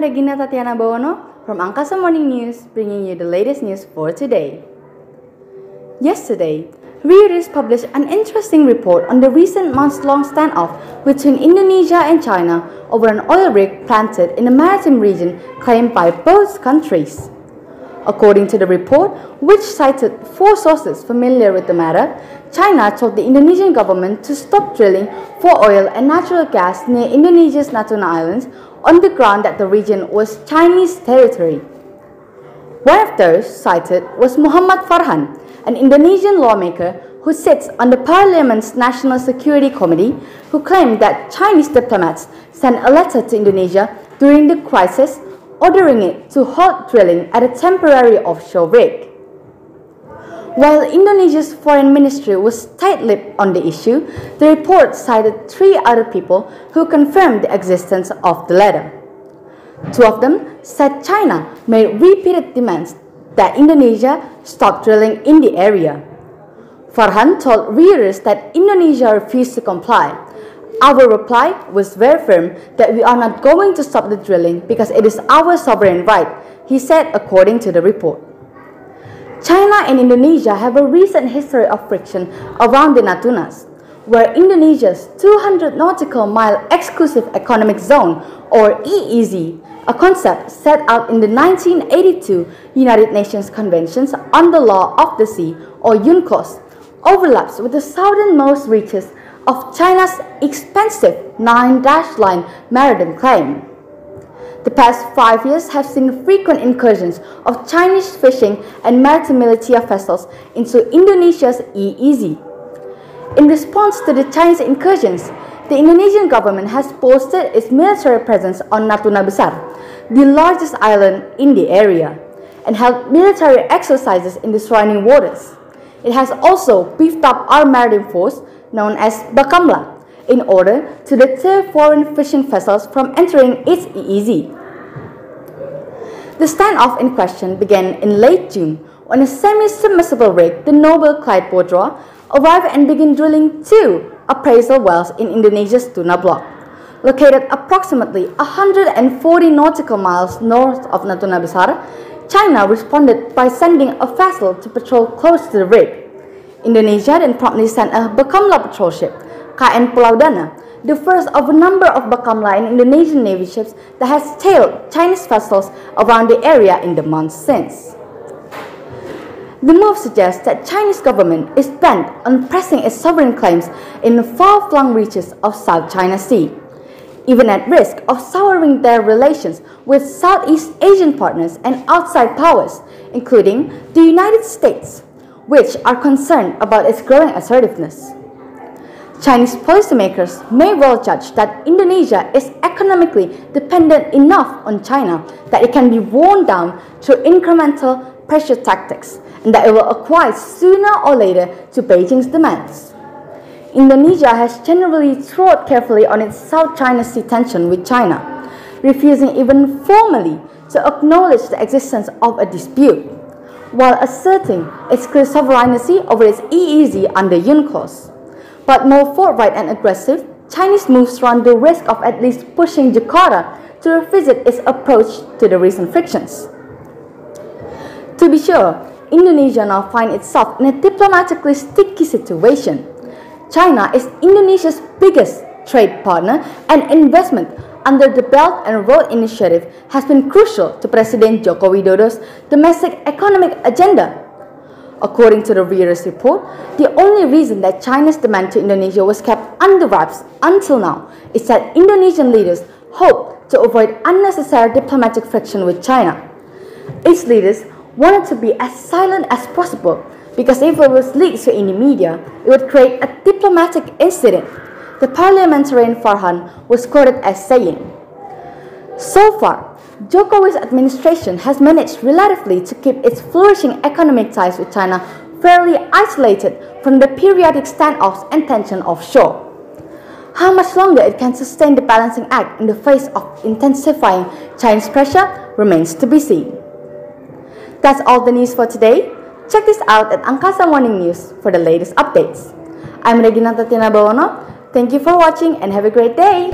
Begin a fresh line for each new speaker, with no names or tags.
Regina Tatiana Bawono from Angkasa Morning News, bringing you the latest news for today. Yesterday, Reuters published an interesting report on the recent months-long standoff between Indonesia and China over an oil rig planted in the maritime region claimed by both countries. According to the report, which cited 4 sources familiar with the matter, China told the Indonesian government to stop drilling for oil and natural gas near Indonesia's Natuna Islands on the ground that the region was Chinese territory. One of those cited was Muhammad Farhan, an Indonesian lawmaker who sits on the Parliament's National Security Committee, who claimed that Chinese diplomats sent a letter to Indonesia during the crisis ordering it to halt drilling at a temporary offshore rig. While Indonesia's foreign ministry was tight-lipped on the issue, the report cited 3 other people who confirmed the existence of the letter. 2 of them said China made repeated demands that Indonesia stop drilling in the area. Farhan told Reuters that Indonesia refused to comply. Our reply was very firm that we are not going to stop the drilling because it is our sovereign right, he said according to the report. China and Indonesia have a recent history of friction around the Natunas, where Indonesia's 200 nautical mile exclusive economic zone, or EEZ, a concept set out in the 1982 United Nations Conventions on the Law of the Sea, or UNCLOS, overlaps with the southernmost reaches of China's expensive 9-line maritime claim. The past 5 years have seen frequent incursions of Chinese fishing and maritime militia vessels into Indonesia's EEZ. In response to the Chinese incursions, the Indonesian government has boosted its military presence on Natuna Besar, the largest island in the area, and held military exercises in the surrounding waters. It has also beefed up our maritime force, known as Bakamla, in order to deter foreign fishing vessels from entering its EEZ. The standoff in question began in late June when a semi-submersible rig, the Noble Clyde Bodroa, arrived and began drilling 2 appraisal wells in Indonesia's Tuna Block, located approximately 140 nautical miles north of Natuna Besar. China responded by sending a vessel to patrol close to the rig. Indonesia then promptly sent a Bakamla patrol ship, KN Pulau Dana, the first of a number of Bakamla and Indonesian Navy ships that has tailed Chinese vessels around the area in the months since. The move suggests that Chinese government is bent on pressing its sovereign claims in the far-flung reaches of South China Sea, even at risk of souring their relations with Southeast Asian partners and outside powers, including the United States, which are concerned about its growing assertiveness. Chinese policymakers may well judge that Indonesia is economically dependent enough on China that it can be worn down through incremental pressure tactics, and that it will acquire sooner or later to Beijing's demands. Indonesia has generally trod carefully on its South China Sea tension with China, refusing even formally to acknowledge the existence of a dispute, while asserting its clear sovereignty over its EEZ under UNCLOS. But more forthright and aggressive, Chinese moves run the risk of at least pushing Jakarta to revisit its approach to the recent frictions. To be sure, Indonesia now finds itself in a diplomatically sticky situation. China is Indonesia's biggest trade partner, and investment under the Belt and Road Initiative has been crucial to President Joko Widodo's domestic economic agenda. According to the Reuters report, the only reason that China's demand to Indonesia was kept under wraps until now is that Indonesian leaders hope to avoid unnecessary diplomatic friction with China. Its leaders wanted to be as silent as possible because if it was leaked to any media, it would create a diplomatic incident. The parliamentarian Farhan was quoted as saying, "So far, Jokowi's administration has managed relatively to keep its flourishing economic ties with China fairly isolated from the periodic standoffs and tension offshore. How much longer it can sustain the balancing act in the face of intensifying Chinese pressure remains to be seen." That's all the news for today. Check this out at Angkasa Morning News for the latest updates. I'm Regina Tatiana Bawono. Thank you for watching and have a great day!